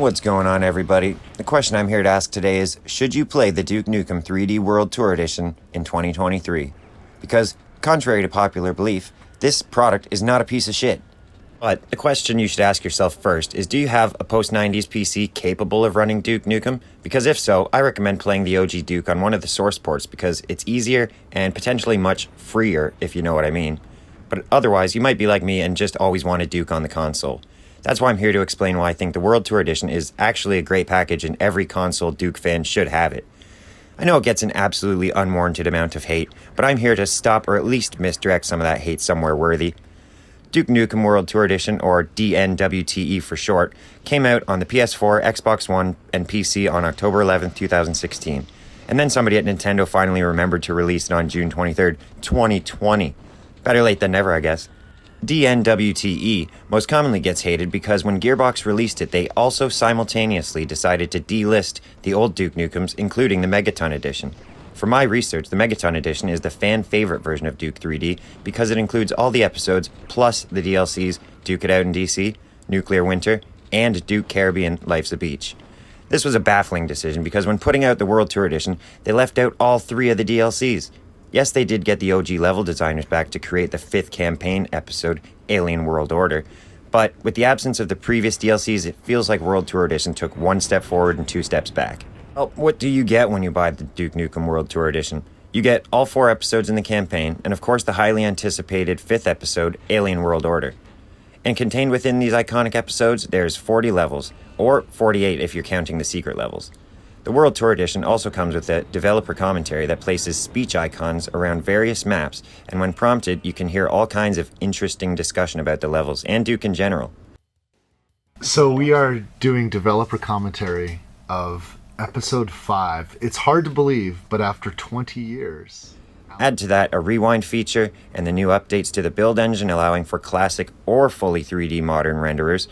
What's going on, everybody? The question I'm here to ask today is, should you play the Duke Nukem 3D World Tour Edition in 2023? Because, contrary to popular belief, this product is not a piece of shit. But the question you should ask yourself first is, do you have a post-90s PC capable of running Duke Nukem? Because if so, I recommend playing the OG Duke on one of the source ports because it's easier and potentially much freer, if you know what I mean. But otherwise, you might be like me and just always want a Duke on the console. That's why I'm here to explain why I think the World Tour Edition is actually a great package and every console Duke fan should have it. I know it gets an absolutely unwarranted amount of hate, but I'm here to stop or at least misdirect some of that hate somewhere worthy. Duke Nukem World Tour Edition, or DNWTE for short, came out on the PS4, Xbox One, and PC on October 11th, 2016. And then somebody at Nintendo finally remembered to release it on June 23rd, 2020. Better late than never, I guess. DNWTE most commonly gets hated because when Gearbox released it, they also simultaneously decided to delist the old Duke Nukems, including the Megaton Edition. For my research, the Megaton Edition is the fan-favorite version of Duke 3D because it includes all the episodes plus the DLCs Duke It Out in DC, Nuclear Winter, and Duke Caribbean Life's a Beach. This was a baffling decision because when putting out the World Tour Edition, they left out all 3 of the DLCs. Yes, they did get the OG level designers back to create the 5th campaign episode, Alien World Order, but with the absence of the previous DLCs, it feels like World Tour Edition took 1 step forward and 2 steps back. Well, what do you get when you buy the Duke Nukem World Tour Edition? You get all 4 episodes in the campaign, and of course the highly anticipated 5th episode, Alien World Order. And contained within these iconic episodes, there's 40 levels, or 48 if you're counting the secret levels. The World Tour Edition also comes with a developer commentary that places speech icons around various maps, and when prompted, you can hear all kinds of interesting discussion about the levels, and Duke in general. So we are doing developer commentary of Episode 5. It's hard to believe, but after 20 years... Add to that a rewind feature, and the new updates to the build engine allowing for classic or fully 3D modern renderers.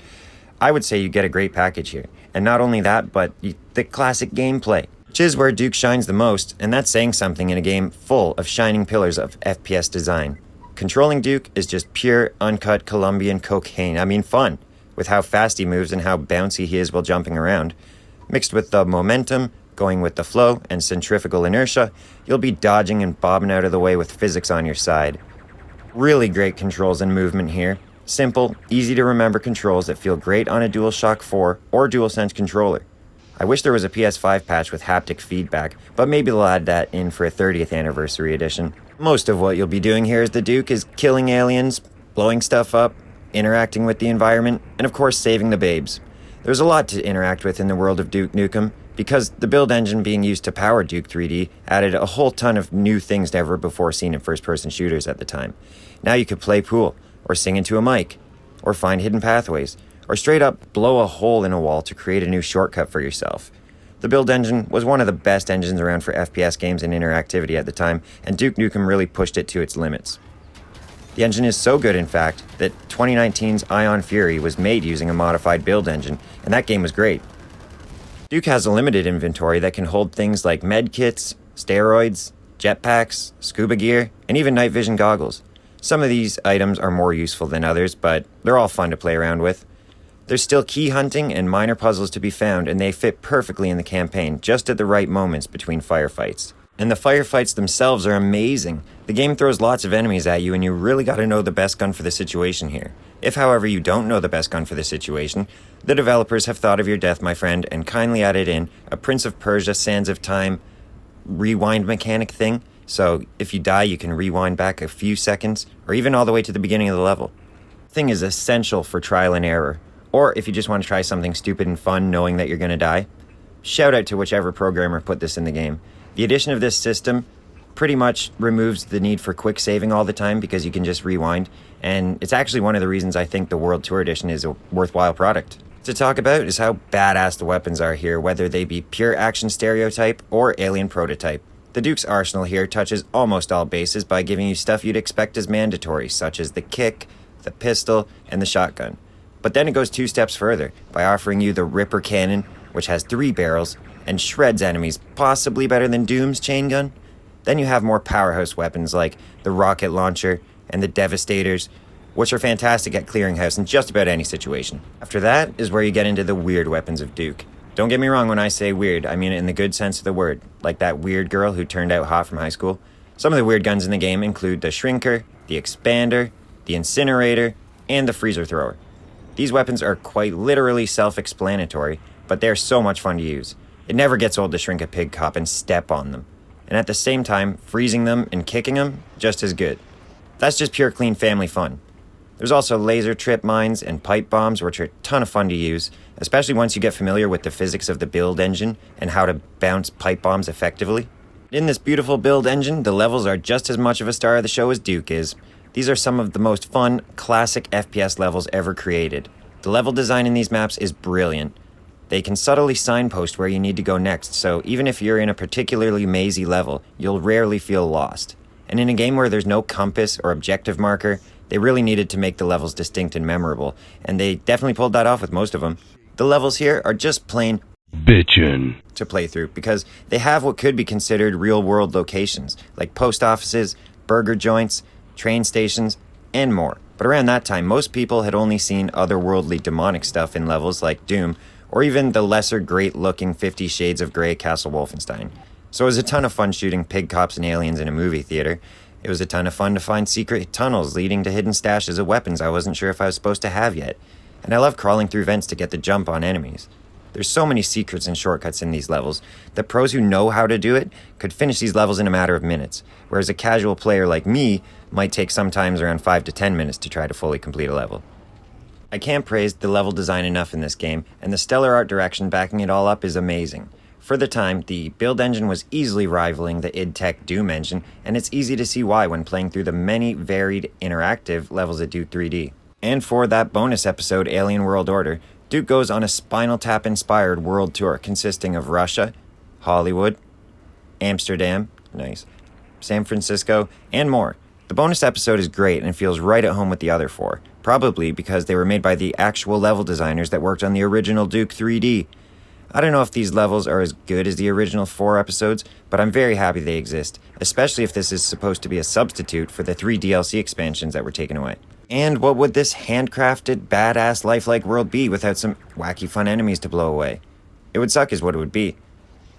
I would say you get a great package here. And not only that, but the classic gameplay, which is where Duke shines the most, and that's saying something in a game full of shining pillars of FPS design. Controlling Duke is just pure, uncut Colombian cocaine. I mean fun, with how fast he moves and how bouncy he is while jumping around. Mixed with the momentum, going with the flow, and centrifugal inertia, you'll be dodging and bobbing out of the way with physics on your side. Really great controls and movement here. Simple, easy to remember controls that feel great on a DualShock 4 or DualSense controller. I wish there was a PS5 patch with haptic feedback, but maybe they'll add that in for a 30th anniversary edition. Most of what you'll be doing here as the Duke is killing aliens, blowing stuff up, interacting with the environment, and of course saving the babes. There's a lot to interact with in the world of Duke Nukem, because the build engine being used to power Duke 3D added a whole ton of new things never before seen in first-person shooters at the time. Now you could play pool, or sing into a mic, or find hidden pathways, or straight up blow a hole in a wall to create a new shortcut for yourself. The build engine was one of the best engines around for FPS games and interactivity at the time, and Duke Nukem really pushed it to its limits. The engine is so good, in fact, that 2019's Ion Fury was made using a modified build engine, and that game was great. Duke has a limited inventory that can hold things like medkits, steroids, jetpacks, scuba gear, and even night vision goggles. Some of these items are more useful than others, but they're all fun to play around with. There's still key hunting and minor puzzles to be found, and they fit perfectly in the campaign, just at the right moments between firefights. And the firefights themselves are amazing. The game throws lots of enemies at you, and you really gotta know the best gun for the situation here. If, however, you don't know the best gun for the situation, the developers have thought of your death, my friend, and kindly added in a Prince of Persia Sands of Time rewind mechanic thing. So if you die, you can rewind back a few seconds, or even all the way to the beginning of the level. The thing is essential for trial and error, or if you just want to try something stupid and fun knowing that you're going to die. Shout out to whichever programmer put this in the game. The addition of this system pretty much removes the need for quick saving all the time because you can just rewind, and it's actually one of the reasons I think the World Tour Edition is a worthwhile product. To talk about is how badass the weapons are here, whether they be pure action stereotype or alien prototype. The Duke's arsenal here touches almost all bases by giving you stuff you'd expect as mandatory, such as the kick, the pistol, and the shotgun. But then it goes 2 steps further by offering you the Ripper Cannon, which has 3 barrels, and shreds enemies possibly better than Doom's chain gun. Then you have more powerhouse weapons like the rocket launcher and the Devastators, which are fantastic at clearing house in just about any situation. After that is where you get into the weird weapons of Duke. Don't get me wrong when I say weird, I mean it in the good sense of the word, like that weird girl who turned out hot from high school. Some of the weird guns in the game include the Shrinker, the Expander, the Incinerator, and the Freezer Thrower. These weapons are quite literally self-explanatory, but they're so much fun to use. It never gets old to shrink a pig cop and step on them. And at the same time, freezing them and kicking them, just as good. That's just pure clean family fun. There's also laser trip mines and pipe bombs, which are a ton of fun to use, especially once you get familiar with the physics of the build engine and how to bounce pipe bombs effectively. In this beautiful build engine, the levels are just as much of a star of the show as Duke is. These are some of the most fun, classic FPS levels ever created. The level design in these maps is brilliant. They can subtly signpost where you need to go next, so even if you're in a particularly mazy level, you'll rarely feel lost. And in a game where there's no compass or objective marker, they really needed to make the levels distinct and memorable, and they definitely pulled that off with most of them. The levels here are just plain bitchin' to play through because they have what could be considered real-world locations, like post offices, burger joints, train stations, and more. But around that time, most people had only seen otherworldly demonic stuff in levels like Doom, or even the lesser great-looking 50 Shades of Grey Castle Wolfenstein. So it was a ton of fun shooting pig cops and aliens in a movie theater. It was a ton of fun to find secret tunnels leading to hidden stashes of weapons I wasn't sure if I was supposed to have yet. And I love crawling through vents to get the jump on enemies. There's so many secrets and shortcuts in these levels that pros who know how to do it could finish these levels in a matter of minutes, whereas a casual player like me might take sometimes around 5 to 10 minutes to try to fully complete a level. I can't praise the level design enough in this game, and the stellar art direction backing it all up is amazing. For the time, the build engine was easily rivaling the id Tech Doom engine, and it's easy to see why when playing through the many varied interactive levels of Duke 3D. And for that bonus episode, Alien World Order, Duke goes on a Spinal Tap-inspired world tour consisting of Russia, Hollywood, Amsterdam, nice, San Francisco, and more. The bonus episode is great and feels right at home with the other four, probably because they were made by the actual level designers that worked on the original Duke 3D. I don't know if these levels are as good as the original 4 episodes, but I'm very happy they exist, especially if this is supposed to be a substitute for the 3 DLC expansions that were taken away. And what would this handcrafted, badass, lifelike world be without some wacky fun enemies to blow away? It would suck is what it would be.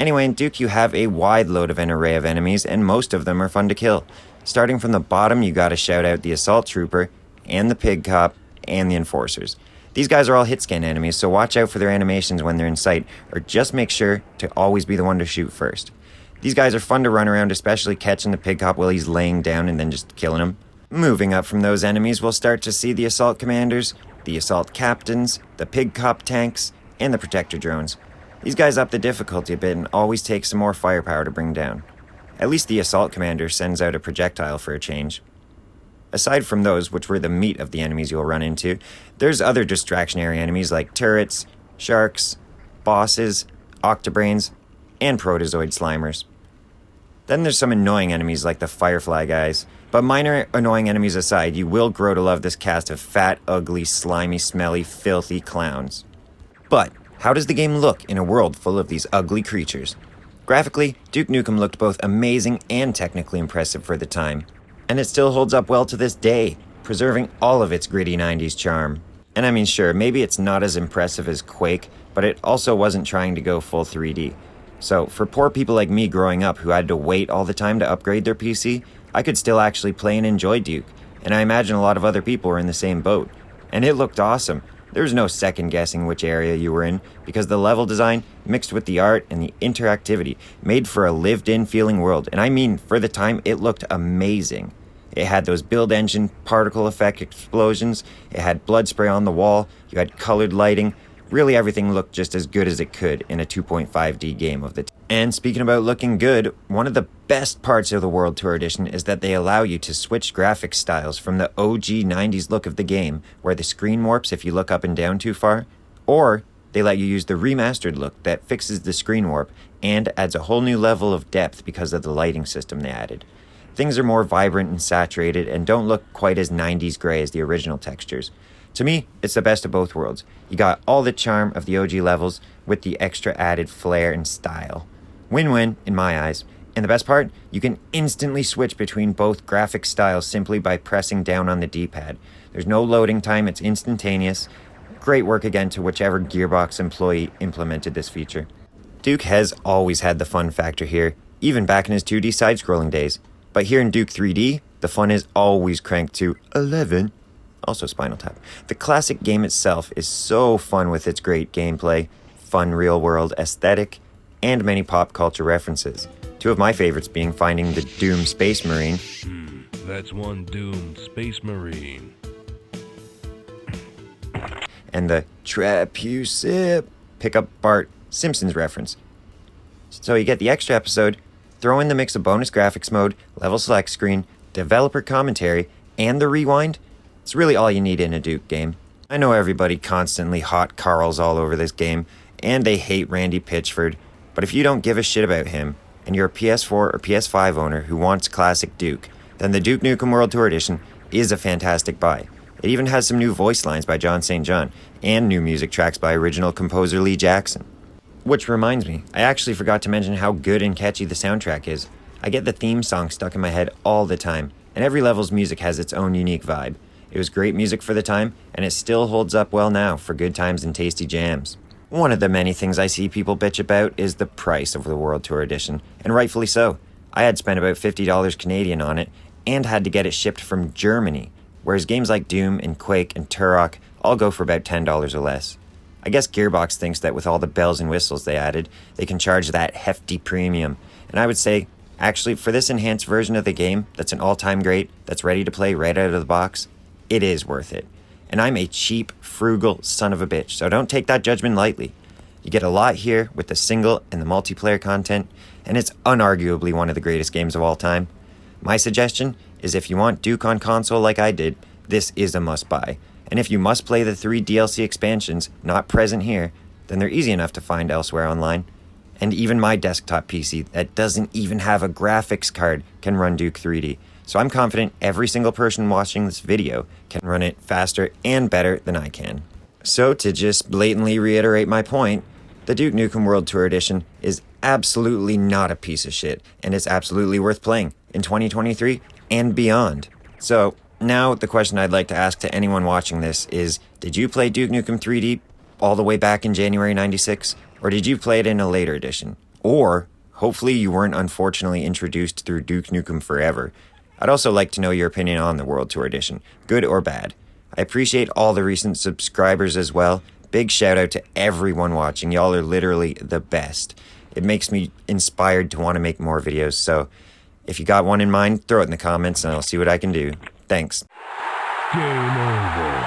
Anyway, in Duke you have a wide load of an array of enemies, and most of them are fun to kill. Starting from the bottom, you gotta shout out the Assault Trooper, and the Pig Cop, and the Enforcers. These guys are all hit-scan enemies, so watch out for their animations when they're in sight, or just make sure to always be the one to shoot first. These guys are fun to run around, especially catching the Pig Cop while he's laying down and then just killing him. Moving up from those enemies, we'll start to see the Assault Commanders, the Assault Captains, the Pig Cop tanks, and the Protector drones. These guys up the difficulty a bit and always take some more firepower to bring down. At least the Assault Commander sends out a projectile for a change. Aside from those, which were the meat of the enemies you'll run into, there's other distractionary enemies like turrets, sharks, bosses, octobrains, and protozoid slimers. Then there's some annoying enemies like the Firefly guys. But minor annoying enemies aside, you will grow to love this cast of fat, ugly, slimy, smelly, filthy clowns. But how does the game look in a world full of these ugly creatures? Graphically, Duke Nukem looked both amazing and technically impressive for the time. And it still holds up well to this day, preserving all of its gritty 90s charm. And I mean, sure, maybe it's not as impressive as Quake, but it also wasn't trying to go full 3D. So, for poor people like me growing up who had to wait all the time to upgrade their PC, I could still actually play and enjoy Duke, and I imagine a lot of other people were in the same boat. And it looked awesome. There was no second guessing which area you were in, because the level design, mixed with the art and the interactivity, made for a lived-in feeling world, and I mean, for the time, it looked amazing. It had those build engine particle effect explosions, it had blood spray on the wall, you had colored lighting. Really everything looked just as good as it could in a 2.5D game of the time. And speaking about looking good, one of the best parts of the World Tour Edition is that they allow you to switch graphics styles from the OG 90s look of the game, where the screen warps if you look up and down too far, or they let you use the remastered look that fixes the screen warp and adds a whole new level of depth because of the lighting system they added. Things are more vibrant and saturated and don't look quite as 90s gray as the original textures. To me, it's the best of both worlds. You got all the charm of the OG levels with the extra added flair and style. Win-win, in my eyes. And the best part, you can instantly switch between both graphic styles simply by pressing down on the D-pad. There's no loading time, it's instantaneous. Great work again to whichever Gearbox employee implemented this feature. Duke has always had the fun factor here, even back in his 2D side-scrolling days. But here in Duke 3D, the fun is always cranked to 11. Also Spinal Tap. The classic game itself is so fun with its great gameplay, fun real-world aesthetic, and many pop culture references. Two of my favorites being finding the Doom Space Marine. That's one doomed Space Marine. And the Trap You Sip pick up Bart Simpsons reference. So you get the extra episode, throw in the mix of bonus graphics mode, level select screen, developer commentary, and the rewind. It's really all you need in a Duke game. I know everybody constantly hot Carls all over this game, and they hate Randy Pitchford, but if you don't give a shit about him, and you're a PS4 or PS5 owner who wants classic Duke, then the Duke Nukem World Tour Edition is a fantastic buy. It even has some new voice lines by John St. John, and new music tracks by original composer Lee Jackson. Which reminds me, I actually forgot to mention how good and catchy the soundtrack is. I get the theme song stuck in my head all the time, and every level's music has its own unique vibe. It was great music for the time, and it still holds up well now for good times and tasty jams. One of the many things I see people bitch about is the price of the World Tour Edition, and rightfully so. I had spent about $50 Canadian on it, and had to get it shipped from Germany, whereas games like Doom and Quake and Turok all go for about $10 or less. I guess Gearbox thinks that with all the bells and whistles they added, they can charge that hefty premium, and I would say, actually, for this enhanced version of the game that's an all-time great, that's ready to play right out of the box, it is worth it. And I'm a cheap, frugal son of a bitch, so don't take that judgment lightly. You get a lot here with the single and the multiplayer content, and it's unarguably one of the greatest games of all time. My suggestion is if you want Duke on console like I did, this is a must-buy. And if you must play the 3 DLC expansions not present here, then they're easy enough to find elsewhere online. And even my desktop PC that doesn't even have a graphics card can run Duke 3D. So I'm confident every single person watching this video can run it faster and better than I can. So to just blatantly reiterate my point, the Duke Nukem World Tour Edition is absolutely not a piece of shit, and it's absolutely worth playing in 2023 and beyond. So now the question I'd like to ask to anyone watching this is, did you play Duke Nukem 3D all the way back in January 96? Or did you play it in a later edition? Or, hopefully you weren't unfortunately introduced through Duke Nukem Forever. I'd also like to know your opinion on the World Tour Edition, good or bad. I appreciate all the recent subscribers as well. Big shout out to everyone watching. Y'all are literally the best. It makes me inspired to want to make more videos, so if you got one in mind, throw it in the comments and I'll see what I can do. Thanks. Game over.